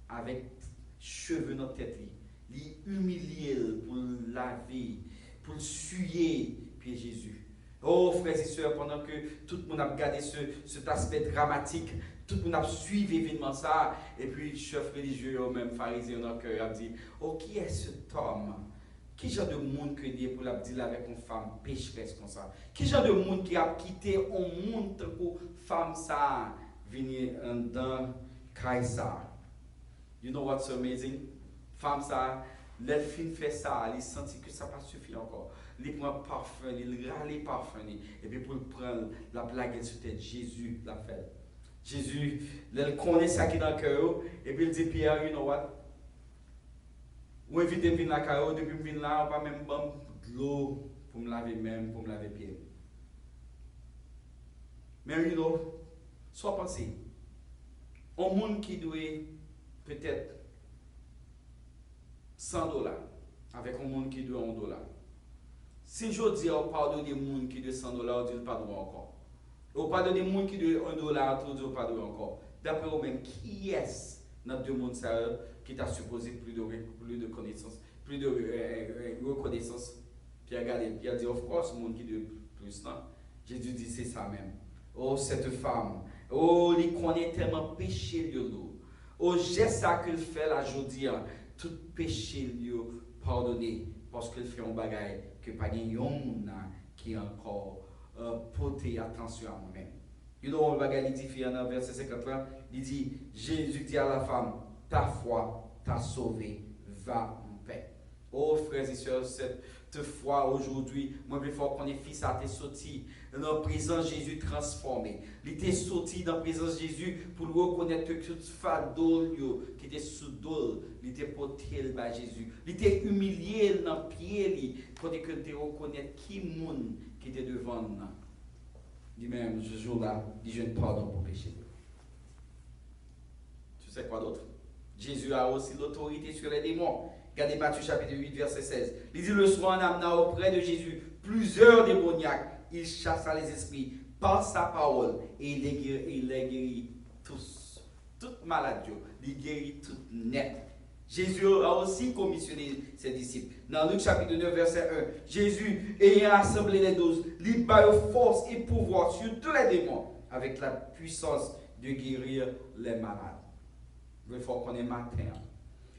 avec cheveux dans la tête, il humilié pour le laver, pour le suyer, puis Jésus. Oh, frères et sœurs, pendant que tout le monde a regardé cet aspect dramatique, tout le monde a suivi l'événement ça, et puis le chef religieux, même pharisien dans le cœur, a dit, oh, qui est cet homme? Qui genre de monde que Dieu pour la dire avec une femme pécheresse comme ça? Qui genre de monde qui a quitté un monde pour femme ça venir dans Kaisa? You know what's amazing? Femme ça, les filles fait ça, elle sentit que ça n'a pas suffi encore. Il prend parfum, il râle parfum, et puis pour prendre la blague sur tête, Jésus l'a fait. Jésus, il connaît ça qui est dans le cœur, et puis il dit, Pierre, you know what? Ou invite à venir à la caillou, depuis que je viens là, on va même prendre de l'eau pour me laver même, pour me laver les pieds. Mais soit pensé, un monde qui doit peut-être $100 avec un monde qui doit $1. Si je dis on parle de monde qui doit $100, on dit pas droit encore. On parle de monde qui doit $1, on dit pas droit encore. D'après vous-même, qui est dans deux mondes qui t'a supposé plus de connaissances, plus de reconnaissance? Puis regardez, puis il a dit, of course, le monde qui doit plus, non? Jésus dit, c'est ça même. Oh, cette femme, oh, il connaît tellement péché de l'eau. Oh, j'ai ça qu'il fait la journée, tout péché lui pardonné, parce qu'il fait un bagage que pas de qui encore porté attention à moi-même. You know, le bagage dit dans verset 50, il dit, Jésus dit à la femme, ta foi t'a sauvé, va en paix. Oh, frères et sœurs, cette foi aujourd'hui, moi, il faut qu'on ait fils à te sorti dans la présence de Jésus transformé. Il était sorti dans la présence de Jésus pour reconnaître que tout fardeau qui était sous dos, il était porté par Jésus. Il était humilié dans le pied, pour que tu reconnaisses qui monde qui était devant nous. Lui-même, ce jour-là, il dit, je ne pardon pour péché. Tu sais quoi d'autre? Jésus a aussi l'autorité sur les démons. Regardez Matthieu chapitre 8, verset 16. Il dit, le soir en amenant auprès de Jésus plusieurs démoniaques, il chassa les esprits par sa parole et il les guérit tous. Toute maladie, il guérit tout net. Jésus a aussi commissionné ses disciples. Dans Luc chapitre 9, verset 1, Jésus ayant assemblé les 12, il bat force et pouvoir sur tous les démons avec la puissance de guérir les malades. Il faut qu'on ait matin.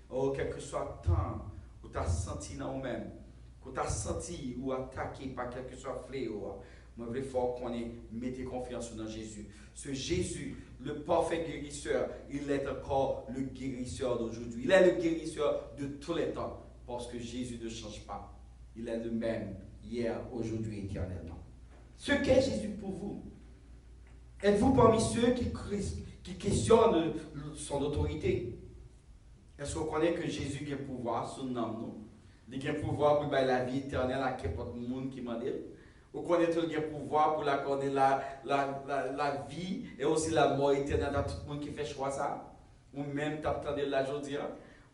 Oh, quel que soit le temps où tu as senti dans vous-même, que tu as senti ou attaqué par quel que soit fléau, moi, il faut qu'on ait mis confiance dans Jésus. Ce Jésus, le parfait guérisseur, il est encore le guérisseur d'aujourd'hui. Il est le guérisseur de tous les temps. Parce que Jésus ne change pas. Il est le même hier, aujourd'hui, éternellement. Ce qu'est Jésus pour vous? Êtes-vous parmi ceux qui questionnent son autorité? Est-ce qu'on connaît que Jésus a le pouvoir sur nous? Il a le pouvoir pour la vie éternelle à n'importe quel monde qui m'a dit. Vous connaissez tout le pouvoir pour accorder la vie et aussi la mort éternelle à tout le monde qui fait choix ça. Ou même t'attendez la journée.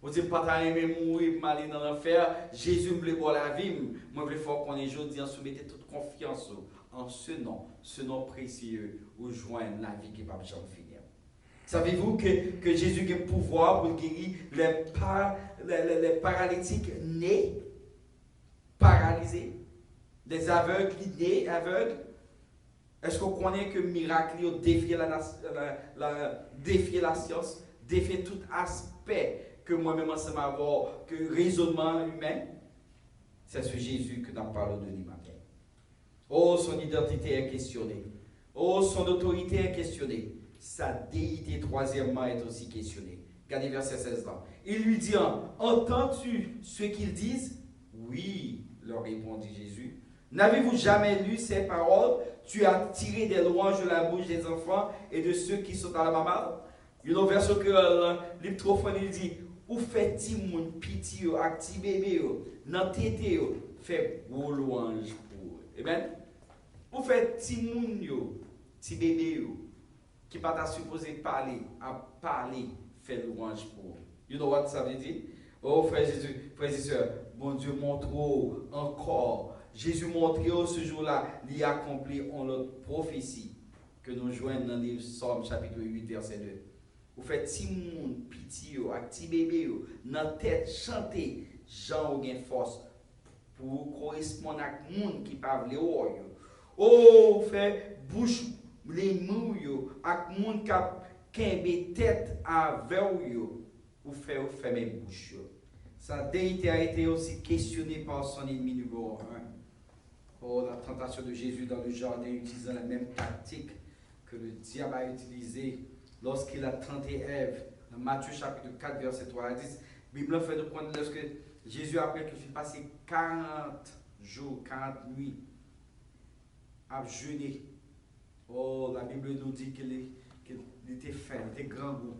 Vous dites pas t'as aimé mourir mal dans l'enfer. Jésus me veut pour la vie. Moi je veux qu'on ait aujourd'hui en soumettre toute confiance en ce nom précieux où joindre la vie qui va jamais finir. Savez-vous que Jésus a le pouvoir pour guérir les paralytiques nés, paralysés? Les aveugles qui nés aveugles. Est-ce qu'on connaît que le miracle a défié la science, défié tout aspect que moi-même ensemble avoir, que raisonnement humain? C'est ce Jésus que nous parlons de lui matin. Oh, son identité est questionnée. Oh, son autorité est questionnée. Sa déité, troisièmement, est aussi questionnée. Regardez verset 16 là. Il lui dit, entends-tu ce qu'ils disent? Oui, leur répondit Jésus. N'avez-vous jamais lu ces paroles? Tu as tiré des louanges de la bouche des enfants et de ceux qui sont dans la maman. Il y a un verset que l'iptrophone il dit, où fait-il mon pitié à petit bébé, dans tété, fait vos louanges pour eux. Amen. Où fait-il mon petit bébé, qui pas supposé parler, fait louange pour eux. You know what ça veut dire? Oh frères et sœurs, bon Dieu montre encore. Jésus montre ce jour-là, il a accompli en notre prophétie que nous joignons dans le Psaume chapitre 8, verset 2. Vous faites si moun pitié, avec petit bébé, dans la tête, chanter, Jean a force pour correspondre à moun qui parle le haut. Oh, fait bouche les mou avec moun qui kembe tête avec ou fait fermer bouche. Sa déité a été aussi questionnée par son ennemi numéro 1. Oh, la tentation de Jésus dans le jardin utilisant la même tactique que le diable a utilisée lorsqu'il a tenté Ève. Dans Matthieu chapitre 4, verset 3 à 10, la Bible fait de prendre lorsque Jésus, après qu'il fut passé 40 jours, 40 nuits à jeûner. Oh, la Bible nous dit qu'il était faim, il était grand goût.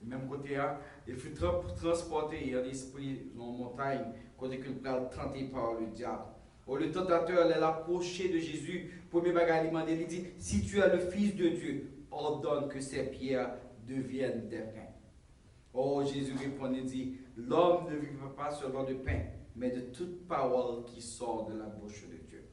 Même côté, il fut transporté en esprit dans la montagne, côté qu'il a tenté par le diable. Oh, le tentateur l'a approché de Jésus. Premier bagage, il dit, si tu es le Fils de Dieu, ordonne que ces pierres deviennent des pains. Oh, Jésus répond et dit, l'homme ne vivra pas seulement de pain, mais de toute parole qui sort de la bouche de Dieu.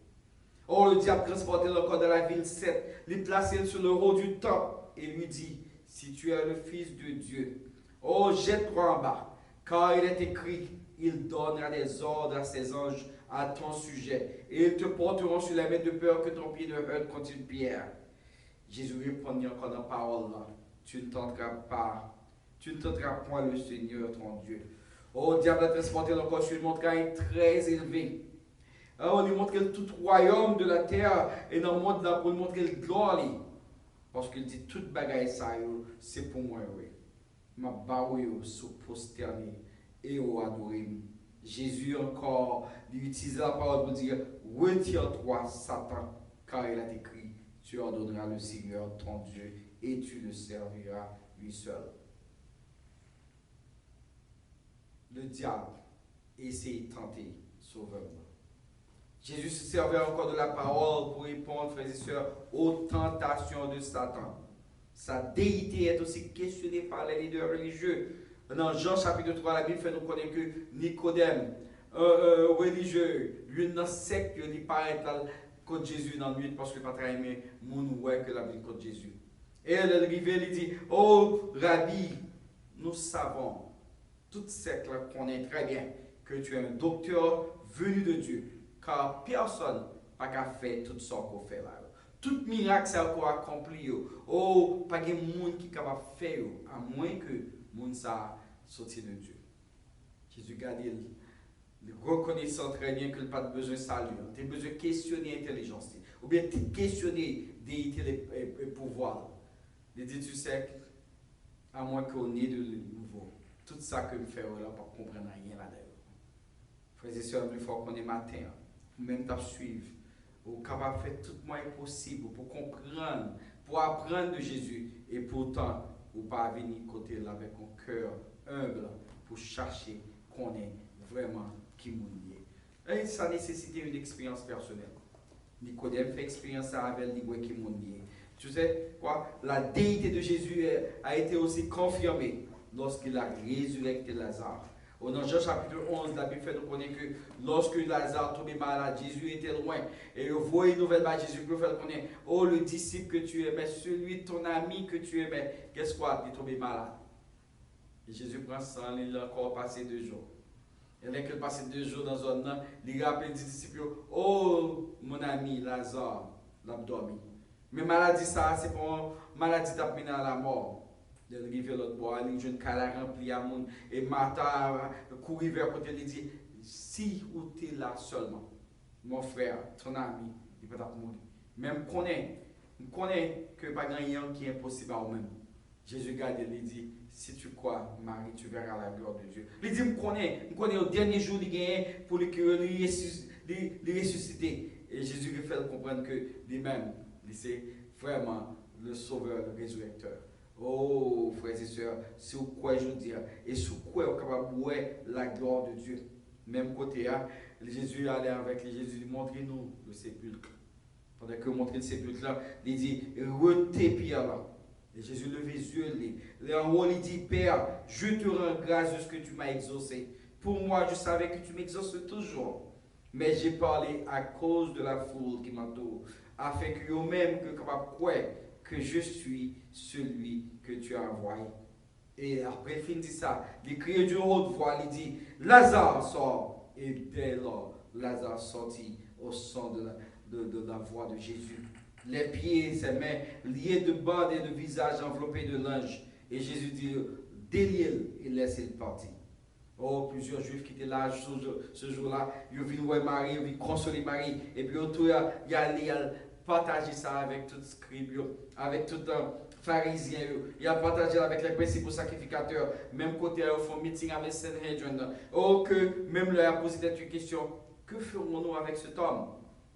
Oh, le diable transportait encore dans la ville 7, les placé sur le haut du temple et lui dit, si tu es le Fils de Dieu, oh, jette-toi en bas, car il est écrit, il donnera des ordres à ses anges à ton sujet, et ils te porteront sur la main de peur que ton pied ne heurte contre une pierre. Jésus répondit encore dans la parole là, tu ne tenteras point le Seigneur ton Dieu. Oh, le diable a transporté encore sur une montagne très élevée. On lui montre tout royaume de la terre et dans le monde là pour lui montrer le gloire. Parce qu'il dit toute bagaille ça, c'est pour moi. Oui. Ma baoui sous posterné et au adoré. Jésus encore lui utilise la parole pour dire retire-toi, Satan, car il a écrit tu ordonneras le Seigneur ton Dieu et tu le serviras lui seul. Le diable essaie de tenter Sauveur. Jésus se servait encore de la parole pour répondre, frères et sœurs, aux tentations de Satan. Sa déité est aussi questionnée par les leaders religieux. Dans Jean chapitre 3, la Bible fait nous connaître que Nicodème, religieux, lui dans secte, il paraît contre Jésus dans la nuit parce qu'il n'a pas aimé mon ouais que la vie contre Jésus. Et elle est arrivée, il dit, oh Rabbi, nous savons, toute secte connaît très bien que tu es un docteur venu de Dieu. Car personne n'a qu'à faire tout ça qu'on fait là. Tout miracle ça qu'on accompli, oh, pas de monde qui est capable de faire, à moins que le monde ça sorti de Dieu. Jésus garde il reconnaissant très bien qu'il n'a pas besoin de salut. Tu as besoin de questionner l'intelligence. Ou bien tu questionner déité et pouvoir. Il dit, tu sais, à moins qu'on ait de nouveau, tout ça que nous faisons là, pour comprendre rien là-dedans. Frères et sœurs, il faut qu'on ait matin. Même t'as suivre, ou capable de faire tout le moyen possible pour comprendre, pour apprendre de Jésus, et pourtant, ou pas venir côté là avec un cœur humble pour chercher qu'on est vraiment qui nous est. Et ça nécessite une expérience personnelle. Nicodème fait expérience avec lui qui nous est. Tu sais quoi? La déité de Jésus a été aussi confirmée lorsqu'il a résurrecté Lazare. Dans Jean chapitre 11, la Bible fait nous connaître que lorsque Lazare tombait malade, Jésus était loin. Et vous voyez une nouvelle à Jésus pour faire connaître, oh le disciple que tu aimais, celui, ton ami que tu aimais, qu'est-ce quoi, il est tombé malade. Et Jésus prend ça, il a encore passé 2 jours. Et dès qu'il passé 2 jours dans un an, il rappelle les disciples, oh mon ami Lazare, l'abdomen. Mais maladie ça, c'est pour une maladie d'amener à la mort. De rivière l'autre bois, les jeunes câlins remplis à monde et Martha courir vers côté lui dit si ou tu es là seulement mon frère, ton ami, il peut mourir. Même connaît que pas rien qui est impossible à vous-même. Jésus garde et lui dit si tu crois Marie, tu verras la gloire de Dieu. Il dit me connaît au dernier jour il gagne pour le ressusciter et Jésus lui fait comprendre que lui-même c'est vraiment le sauveur, le résurrecteur. Oh, frères et sœurs, c'est quoi je veux dire, et sur quoi on est capable de voir la gloire de Dieu. Même côté, Jésus allait avec Jésus, montrez-nous le sépulcre. Pendant que vous montrez le sépulcre là, il dit, retenez Pierre là. Et Jésus levait les yeux, en haut il dit, Père, je te rends grâce de ce que tu m'as exaucé. Pour moi, je savais que tu m'exauces toujours. Mais j'ai parlé à cause de la foule qui m'entoure, afin que eux-mêmes que capable de croire que je suis celui que tu as envoyé. Et après, il dit ça, il crie d'une haute voix, il dit, Lazare sort. Et dès lors, Lazare sortit au son de la voix de Jésus. Les pieds, ses mains liés de bandes et de visage enveloppés de linge. Et Jésus dit, déliez-le et laissez-le partir. Oh, plusieurs juifs qui étaient là ce jour-là, ils viennent voir Marie, ils viennent consoler Marie. Et puis autour, il y a partager ça avec tout scribe, avec tout pharisien, il a partagé avec les principaux sacrificateurs, même côté ils font meeting avec Sanhedrin. Oh, que même leur a posé cette question, que ferons-nous avec cet homme?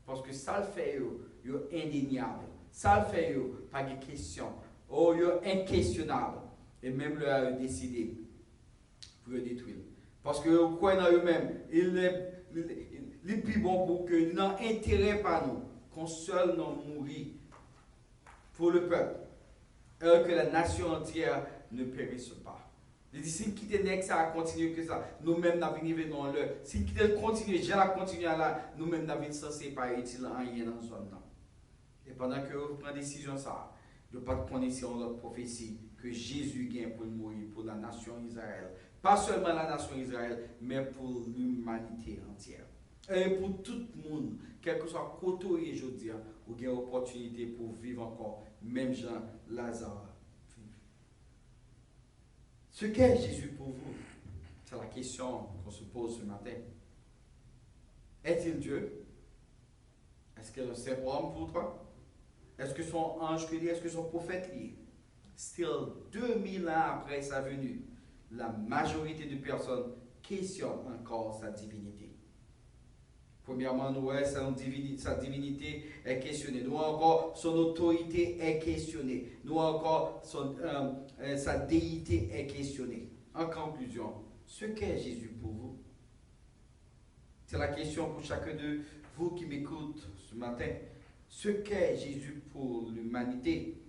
Parce que ça le fait, il est indéniable. Ça le fait, pas de question. Oh, il est inquestionnable. Et même leur a décidé pour le détruire. Parce que quoi dans eux-mêmes, les plus bon pour que non intérêt par nous, qu'on seul non mourir pour le peuple, alors que la nation entière ne périsse pas. Il dit, si nous quittons Nex, ça va continuer que ça. Nous-mêmes, nous venons venir là. Si nous quittons continuer, j'ai la continuer là, nous-mêmes, nous venons censés pas utile rien dans la zone. Et pendant que vous prenez décision ça, de ne pas connaître notre prophétie que Jésus gagne pour mourir pour la nation Israël. Pas seulement la nation Israël, mais pour l'humanité entière. Et pour tout le monde, quel que soit côté aujourd'hui, vous avez l'opportunité pour vivre encore, même Jean Lazare. Ce qu'est Jésus pour vous? C'est la question qu'on se pose ce matin. Est-il Dieu? Est-ce qu'il est un simple homme pour toi? Est-ce que son ange que est-ce que son prophète lié? Still, 2000 ans après sa venue, la majorité de personnes questionnent encore sa divinité. Premièrement, nous voyons sa divinité est questionnée. Nous encore son autorité est questionnée. Nous encore sa déité est questionnée. En conclusion, ce qu'est Jésus pour vous? C'est la question pour chacun de vous qui m'écoutent ce matin. Ce qu'est Jésus pour l'humanité?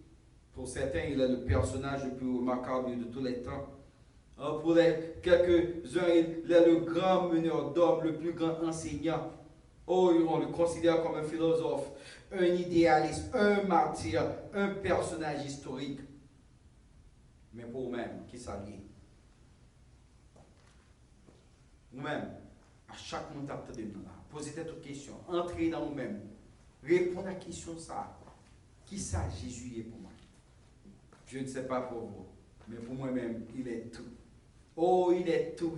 Pour certains, il est le personnage le plus remarquable de tous les temps. Pour quelques-uns, il est le grand meneur d'hommes, le plus grand enseignant. Oh, on le considère comme un philosophe, un idéaliste, un martyr, un personnage historique. Mais pour vous-même, qui s'allie? Vous-même, à chaque moment de nous, posez toute question, entrez dans vous-même, répondez à la question ça. Qui ça Jésus est pour moi? Je ne sais pas pour vous, mais pour moi-même, il est tout. Oh, il est tout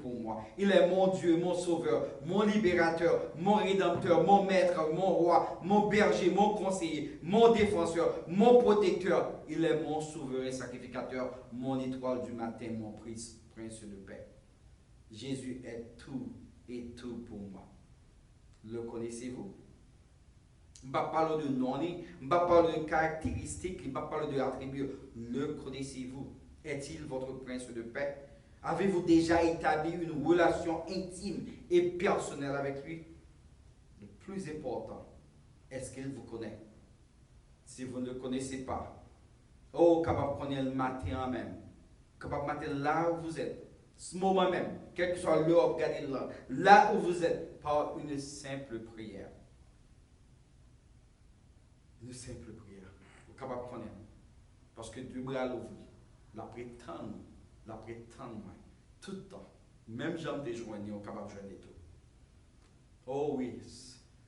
pour moi. Il est mon Dieu, mon sauveur, mon libérateur, mon rédempteur, mon maître, mon roi, mon berger, mon conseiller, mon défenseur, mon protecteur. Il est mon souverain sacrificateur, mon étoile du matin, mon prince de paix. Jésus est tout et tout pour moi. Le connaissez-vous? Je ne vais pas parler de nom, je ne vais pas parler de caractéristiques, je ne vais pas parler de attributs. Le connaissez-vous? Est-il votre prince de paix? Avez-vous déjà établi une relation intime et personnelle avec lui? Le plus important, est-ce qu'il vous connaît? Si vous ne le connaissez pas, capable de connaître le matin même, capable de matin là où vous êtes, ce moment même, quel que soit l'heure, regardez là où vous êtes, par une simple prière. Une simple prière. Vous êtes capable de connaître. Parce que Dieu va l'ouvrir. La prétendre, tout le temps. Même j'aime des joignes, on est capable de joindre tout. Oh oui,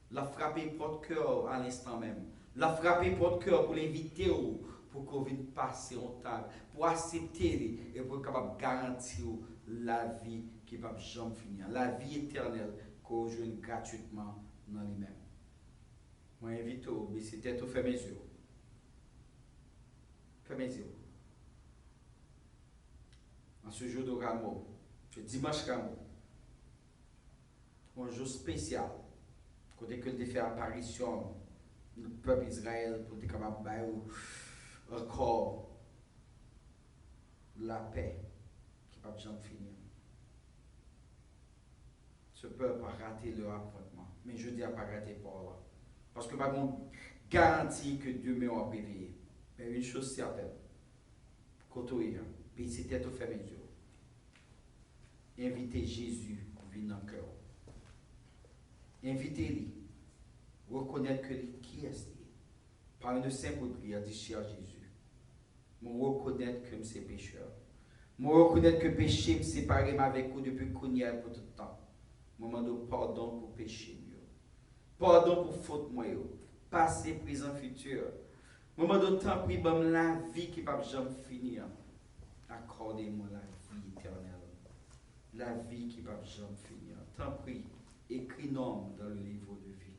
la frapper votre cœur à l'instant même. La frapper votre cœur pour l'inviter pour qu'on vienne passer en table, pour accepter et pour être capable de garantir la vie qui va jamais finir. La vie éternelle qu'on joue gratuitement dans lui-même. Moi, invite au, mais c'était tout fait mes yeux. Fait mes yeux. En ce jour de Rameau, ce dimanche Rameau, un jour spécial, côté que de faire apparition du peuple Israël pour être capable de faire encore la paix qui ne va jamais finir. Ce peuple a raté leur appointement, mais je dis à pas raté pour là. Parce que pas bon garantie que Dieu m'a réveillé. Mais une chose certaine, côtoyer, puis c'était tout fait mes yeux. Invitez Jésus à venir dans le cœur. Invitez-lui. Reconnaître que qui est-ce? Par une simple prière, dit cher Jésus. Je reconnaître que je suis pécheur. Je reconnaître que le péché me sépare avec vous depuis qu'on y a pour tout le temps. Je demande pardon pour péché. Pardon pour faute moi. Passé, présent, futur. Je demande tant pis pour la vie qui ne va jamais finir. Accordez-moi la vie éternelle. La vie qui ne va jamais finir. Tant pis, écris nom dans le livre de vie.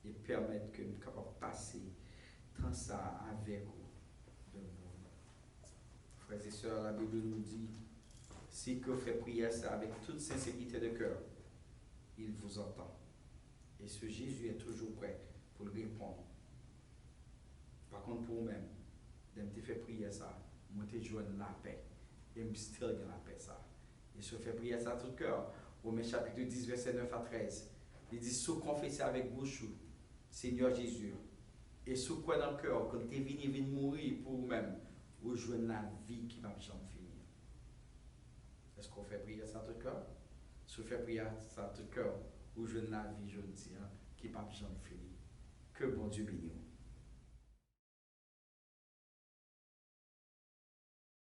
Et permettre que nous soyons capables de passer tant ça avec vous. Frères et sœurs, la Bible nous dit, si que vous faites prière ça avec toute sincérité de cœur, il vous entend. Et ce Jésus est toujours prêt pour le répondre. Par contre, pour vous-même, de me faire prier ça, moi te joindre la paix. Et me still la paix ça. Et je fais prier ça à tout cœur. Romains chapitre 10, verset 9 à 13. Il dit, si vous confessez avec bouche, Seigneur Jésus, et si vous croyez dans le cœur, quand tu es venu mourir pour vous-même, vous jouez la vie qui va jamais finir. Est-ce qu'on fait prier ça tout cœur? Si vous faites prier ça tout cœur, vous jouez la vie, je dis, qui va jamais finir. Que bon Dieu bénisse.